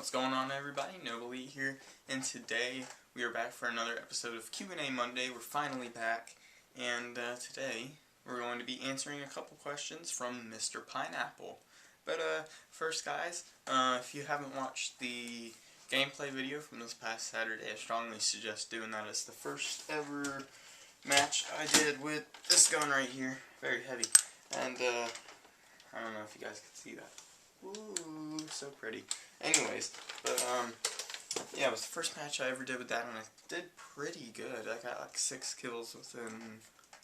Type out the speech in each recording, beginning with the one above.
What's going on, everybody? Nobly here, and today we are back for another episode of Q&A Monday. We're finally back, and today we're going to be answering a couple questions from Mr. Pineapple. But first, guys, if you haven't watched the gameplay video from this past Saturday, I strongly suggest doing that. It's the first ever match I did with this gun right here. Very heavy, and I don't know if you guys can see that. Ooh, so pretty. Anyways, but yeah, it was the first match I ever did with that, and I did pretty good. I got like 6 kills within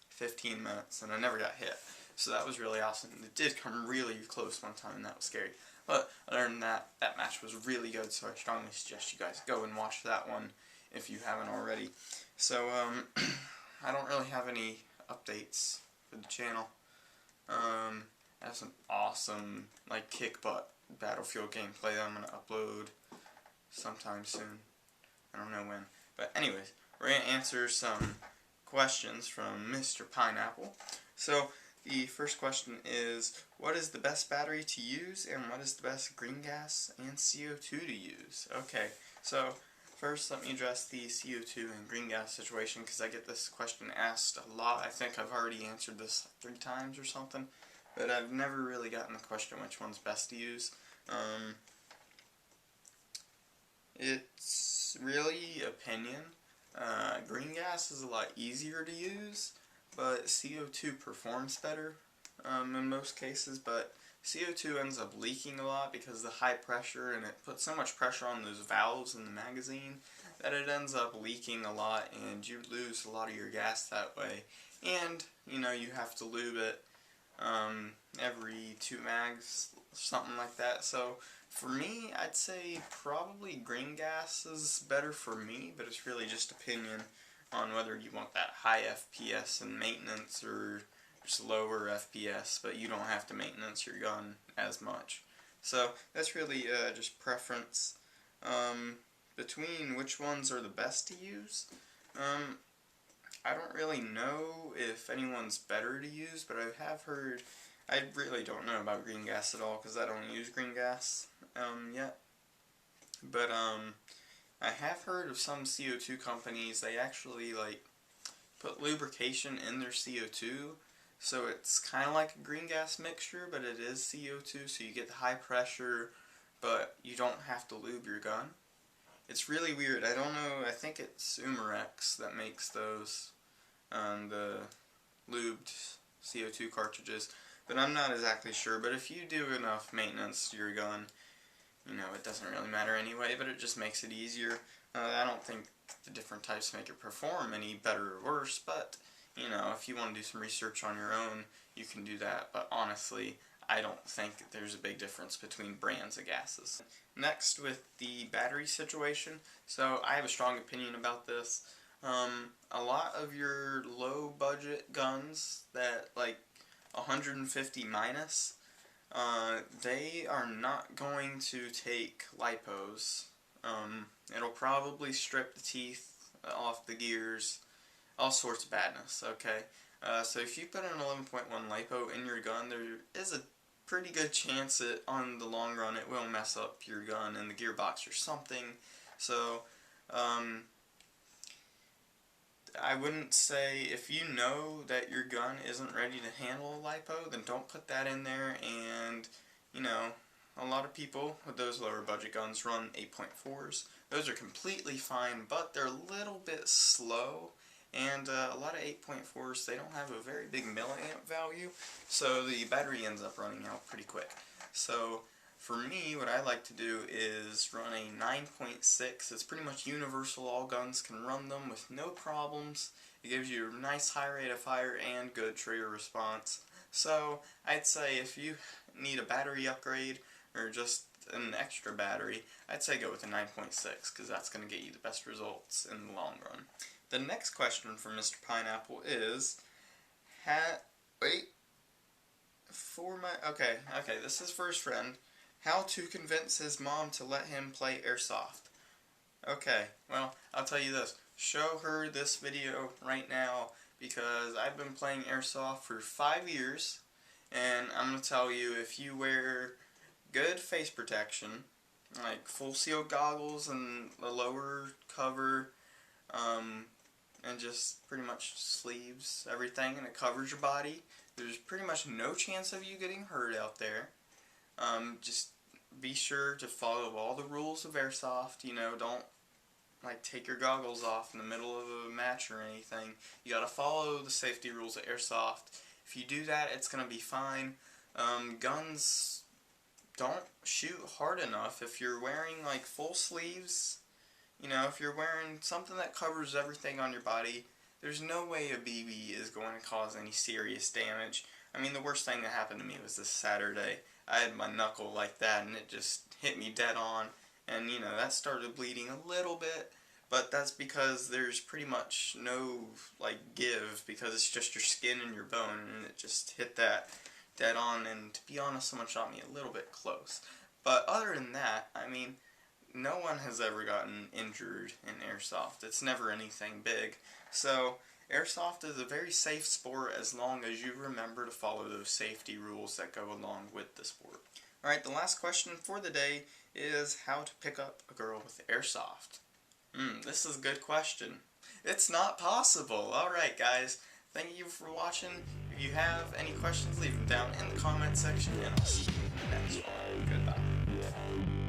15 minutes, and I never got hit. So that was really awesome. It did come really close one time, and that was scary. But other than that, that match was really good, so I strongly suggest you guys go and watch that one if you haven't already. So, I don't really have any updates for the channel. I have some awesome, like, kick butt Battlefield gameplay that I'm going to upload sometime soon. I don't know when. But anyways, we're going to answer some questions from Mr. Pineapple. So, the first question is, what is the best battery to use, and what is the best green gas and CO2 to use? Okay, so first let me address the CO2 and green gas situation, because I get this question asked a lot. I think I've already answered this 3 times or something. But I've never really gotten the question which one's best to use. It's really opinion. Green gas is a lot easier to use, but CO2 performs better in most cases. But CO2 ends up leaking a lot because of the high pressure, and it puts so much pressure on those valves in the magazine that it ends up leaking a lot, and you lose a lot of your gas that way. And, you know, you have to lube it every 2 mags, something like that. So for me, I'd say probably green gas is better for me, but it's really just opinion on whether you want that high FPS and maintenance or just lower FPS, but you don't have to maintenance your gun as much. So that's really just preference between which ones are the best to use. I don't really know if anyone's better to use, but I have heard, I really don't know about green gas at all, because I don't use green gas yet. But I have heard of some CO2 companies, they actually like put lubrication in their CO2, so it's kind of like a green gas mixture, but it is CO2, so you get the high pressure, but you don't have to lube your gun. It's really weird. I don't know, I think it's Umarex that makes those, the lubed CO2 cartridges, but I'm not exactly sure. But if you do enough maintenance to your gun, you know, it doesn't really matter anyway, but it just makes it easier. I don't think the different types make it perform any better or worse, but, you know, if you want to do some research on your own, you can do that. But honestly, I don't think there's a big difference between brands of gases. Next, with the battery situation, so I have a strong opinion about this. A lot of your low budget guns that like 150 minus, they are not going to take lipos. It'll probably strip the teeth off the gears, all sorts of badness, okay? So if you put an 11.1 lipo in your gun, there is a pretty good chance that on the long run it will mess up your gun and the gearbox or something. So I wouldn't say, if you know that your gun isn't ready to handle a lipo, then don't put that in there. And, you know, a lot of people with those lower budget guns run 8.4s. Those are completely fine, but they're a little bit slow. And a lot of 8.4s, they don't have a very big milliamp value, so the battery ends up running out pretty quick. So for me, what I like to do is run a 9.6. It's pretty much universal. All guns can run them with no problems. It gives you a nice high rate of fire and good trigger response. So I'd say if you need a battery upgrade or just an extra battery, I'd say go with a 9.6, because that's going to get you the best results in the long run. The next question from Mr. Pineapple is, this is for his friend. How to convince his mom to let him play Airsoft. Okay, well, I'll tell you this. Show her this video right now, because I've been playing Airsoft for 5 years, and I'm going to tell you, if you wear good face protection, like full seal goggles and the lower cover, and just pretty much sleeves everything, and it covers your body. There's pretty much no chance of you getting hurt out there. Just be sure to follow all the rules of Airsoft. You know, don't like take your goggles off in the middle of a match or anything. You gotta follow the safety rules of Airsoft. If you do that, it's gonna be fine. Guns don't shoot hard enough if you're wearing like full sleeves. You know, if you're wearing something that covers everything on your body, there's no way a BB is going to cause any serious damage. I mean, the worst thing that happened to me was this Saturday. I had my knuckle like that and it just hit me dead on, and you know, that started bleeding a little bit, but that's because there's pretty much no like give, because it's just your skin and your bone, and it just hit that dead on, and to be honest, someone shot me a little bit close. But other than that, I mean, no one has ever gotten injured in Airsoft. It's never anything big. So, Airsoft is a very safe sport as long as you remember to follow those safety rules that go along with the sport. Alright, the last question for the day is how to pick up a girl with Airsoft. This is a good question. It's not possible. Alright guys, thank you for watching. If you have any questions, leave them down in the comment section, and I'll see you in the next one. Goodbye.